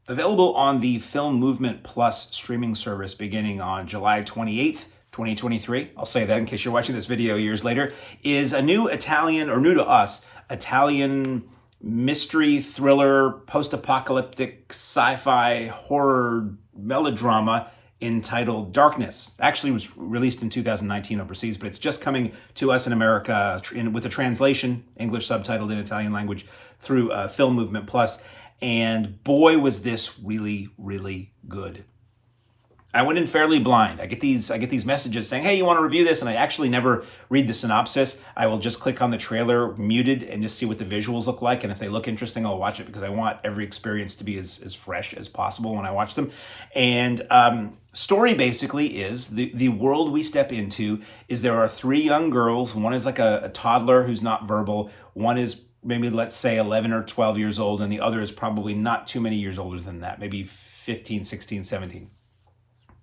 Available on the Film Movement Plus streaming service beginning on July 28th, 2023. I'll say that in case you're watching this video years later, is a new Italian, or new to us, Italian mystery thriller, post-apocalyptic sci-fi horror melodrama entitled Darkness. Actually, it was released in 2019 overseas, but it's just coming to us in America with a translation, English subtitled in Italian language, through Film Movement Plus. And boy, was this really, really good. I went in fairly blind. I get these messages saying, hey, you want to review this? And I actually never read the synopsis. I will just click on the trailer muted and just see what the visuals look like. And if they look interesting, I'll watch it, because I want every experience to be as fresh as possible when I watch them. And story basically is the world we step into is there are three young girls. One is like a toddler who's not verbal. One is maybe, let's say, 11 or 12 years old. And the other is probably not too many years older than that, maybe 15, 16, 17.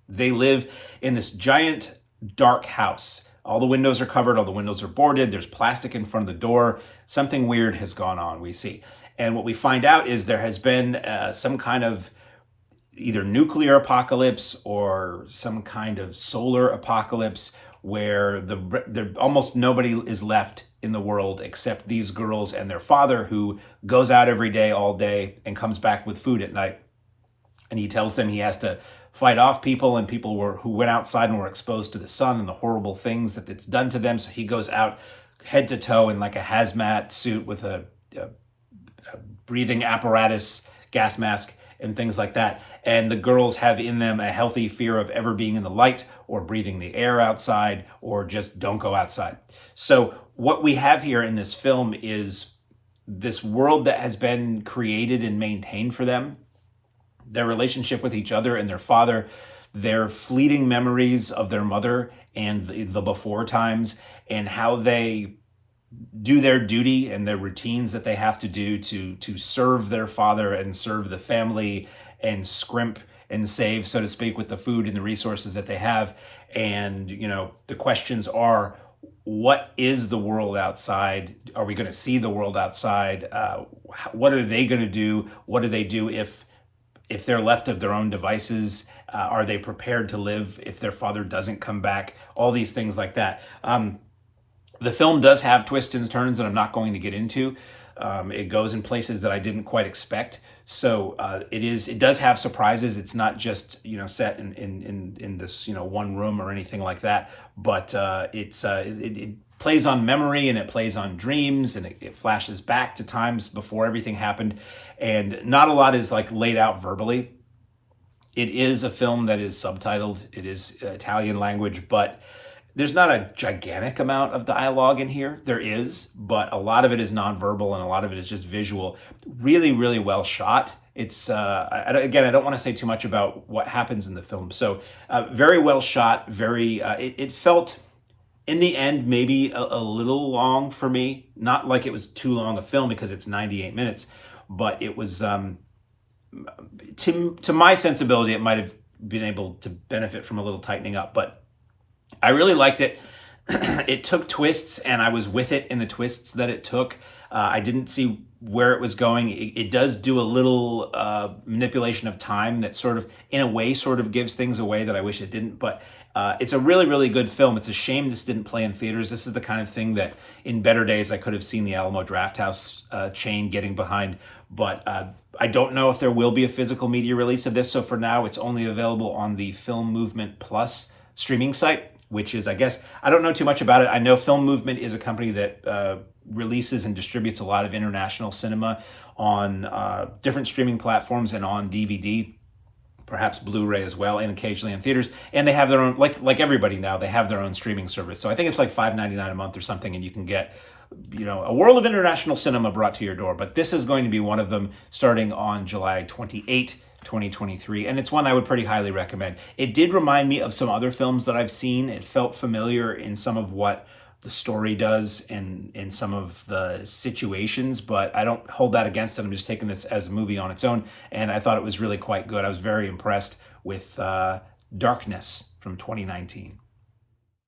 They live in this giant dark house. All the windows are covered, all the windows are boarded, there's plastic in front of the door. Something weird has gone on, we see. And what we find out is there has been some kind of either nuclear apocalypse or some kind of solar apocalypse where almost nobody is left in the world except these girls and their father, who goes out every day, all day, and comes back with food at night. And he tells them he has to fight off people, and people who went outside and were exposed to the sun and the horrible things that it's done to them. So he goes out head to toe in like a hazmat suit with a breathing apparatus, gas mask, and things like that. And the girls have in them a healthy fear of ever being in the light or breathing the air outside, or just don't go outside. So what we have here in this film is this world that has been created and maintained for them, their relationship with each other and their father, their fleeting memories of their mother and the before times, and how they do their duty and their routines that they have to do to serve their father and serve the family and scrimp and save, so to speak, with the food and the resources that they have. And, the questions are, what is the world outside? Are we going to see the world outside? What are they going to do? What do they do if they're left of their own devices? Are they prepared to live if their father doesn't come back? All these things like that. The film does have twists and turns that I'm not going to get into. It goes in places that I didn't quite expect. So it does have surprises. It's not just set in this one room or anything like that. But it plays on memory, and it plays on dreams, and it flashes back to times before everything happened. And not a lot is laid out verbally. It is a film that is subtitled. It is Italian language, but there's not a gigantic amount of dialogue in here. There is, but a lot of it is nonverbal, and a lot of it is just visual. Really, really well shot. It's I don't want to say too much about what happens in the film. So very well shot. It felt, in the end, maybe a little long for me. Not like it was too long a film, because it's 98 minutes, but it was, to my sensibility, it might have been able to benefit from a little tightening up, but I really liked it. It took twists, and I was with it in the twists that it took. I didn't see where it was going. It does do a little manipulation of time that in a way, gives things away that I wish it didn't. But it's a really, really good film. It's a shame this didn't play in theaters. This is the kind of thing that in better days I could have seen the Alamo Drafthouse chain getting behind. But I don't know if there will be a physical media release of this. So for now, it's only available on the Film Movement Plus streaming site, which is, I guess, I don't know too much about it. I know Film Movement is a company that releases and distributes a lot of international cinema on different streaming platforms and on DVD, perhaps Blu-ray as well, and occasionally in theaters. And they have their own, like everybody now, they have their own streaming service. So I think it's like $5.99 a month or something, and you can get a world of international cinema brought to your door. But this is going to be one of them, starting on July 28th. 2023, and it's one I would pretty highly recommend. It did remind me of some other films that I've seen. It felt familiar in some of what the story does and in some of the situations, but I don't hold that against it. I'm just taking this as a movie on its own, and I thought it was really quite good. I was very impressed with Darkness from 2019.